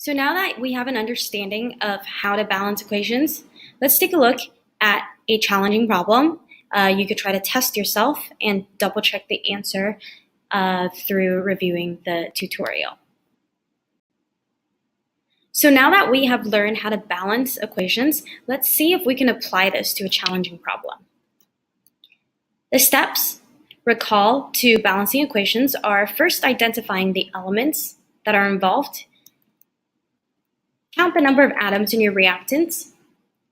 So now that we have an understanding of how to balance equations, let's take a look at a challenging problem. You could try to test yourself and double check the answer through reviewing the tutorial. So now that we have learned how to balance equations, let's see if we can apply this to a challenging problem. The steps, recall, to balancing equations are first identifying the elements that are involved, count the number of atoms in your reactants,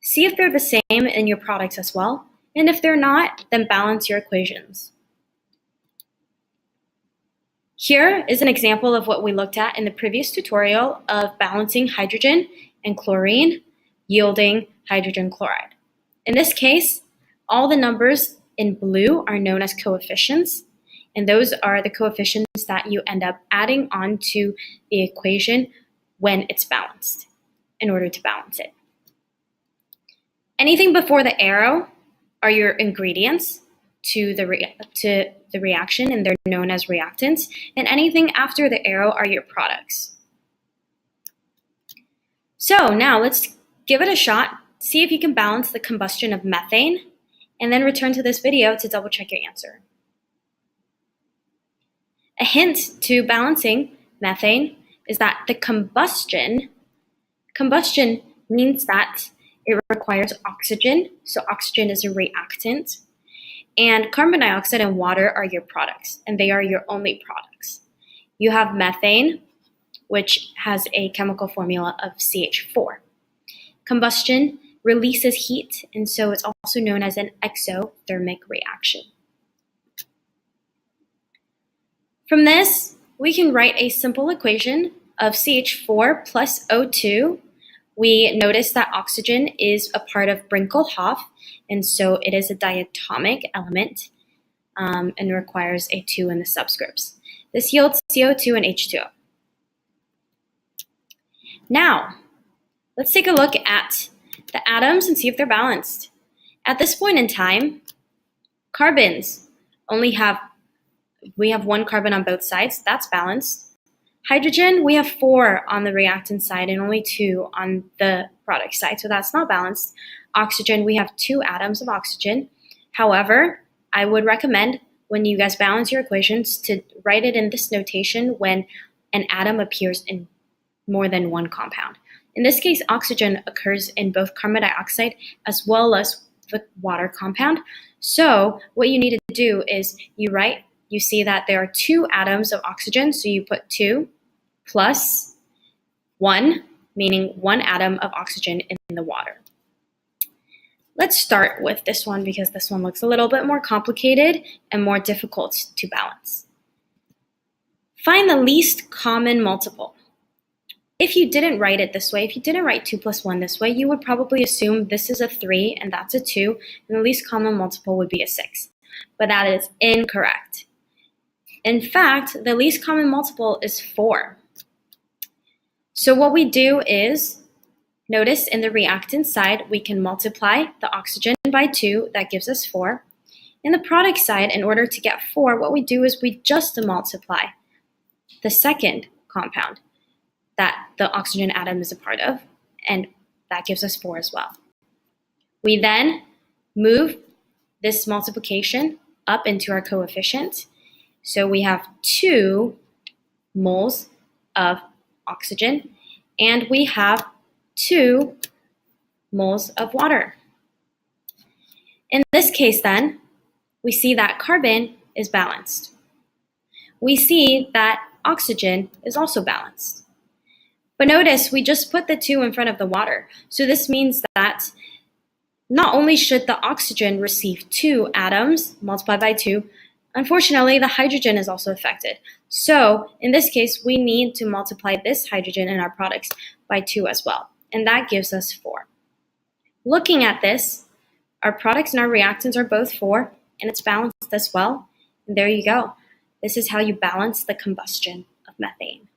see if they're the same in your products as well, and if they're not, then balance your equations. Here is an example of what we looked at in the previous tutorial of balancing hydrogen and chlorine, yielding hydrogen chloride. In this case, all the numbers in blue are known as coefficients, and those are the coefficients that you end up adding onto the equation when it's balanced, in order to balance it. Anything before the arrow are your ingredients to the reaction, and they're known as reactants, and anything after the arrow are your products. So now let's give it a shot, see if you can balance the combustion of methane, and then return to this video to double check your answer. A hint to balancing methane is that the combustion means that it requires oxygen, so oxygen is a reactant, and carbon dioxide and water are your products, and they are your only products. You have methane, which has a chemical formula of CH4. Combustion releases heat, and so it's also known as an exothermic reaction. From this, we can write a simple equation of CH4 plus O2. We notice that oxygen is a part of Brinkel-Hoff, and so it is a diatomic element and requires a 2 in the subscripts. This yields CO2 and H2O. Now, let's take a look at the atoms and see if they're balanced. At this point in time, carbons we have 1 carbon on both sides, that's balanced. Hydrogen, we have 4 on the reactant side and only 2 on the product side, so that's not balanced. Oxygen, we have 2 atoms of oxygen. However, I would recommend when you guys balance your equations to write it in this notation when an atom appears in more than 1 compound. In this case, oxygen occurs in both carbon dioxide as well as the water compound. So what you need to do is you see that there are 2 atoms of oxygen, so you put 2 plus 1, meaning 1 atom of oxygen in the water. Let's start with this one because this one looks a little bit more complicated and more difficult to balance. Find the least common multiple. If you didn't write it this way, if you didn't write 2 plus 1 this way, you would probably assume this is a 3 and that's a 2, and the least common multiple would be a 6. But that is incorrect. In fact, the least common multiple is 4. So what we do is, notice in the reactant side, we can multiply the oxygen by 2, that gives us 4. In the product side, in order to get 4, what we do is we just multiply the second compound that the oxygen atom is a part of, and that gives us 4 as well. We then move this multiplication up into our coefficient. So we have 2 moles of oxygen, and we have 2 moles of water. In this case then, we see that carbon is balanced. We see that oxygen is also balanced. But notice we just put the 2 in front of the water. So this means that not only should the oxygen receive 2 atoms multiplied by 2, unfortunately, the hydrogen is also affected. So in this case, we need to multiply this hydrogen in our products by 2 as well, and that gives us 4. Looking at this, our products and our reactants are both 4, and it's balanced as well. And there you go. This is how you balance the combustion of methane.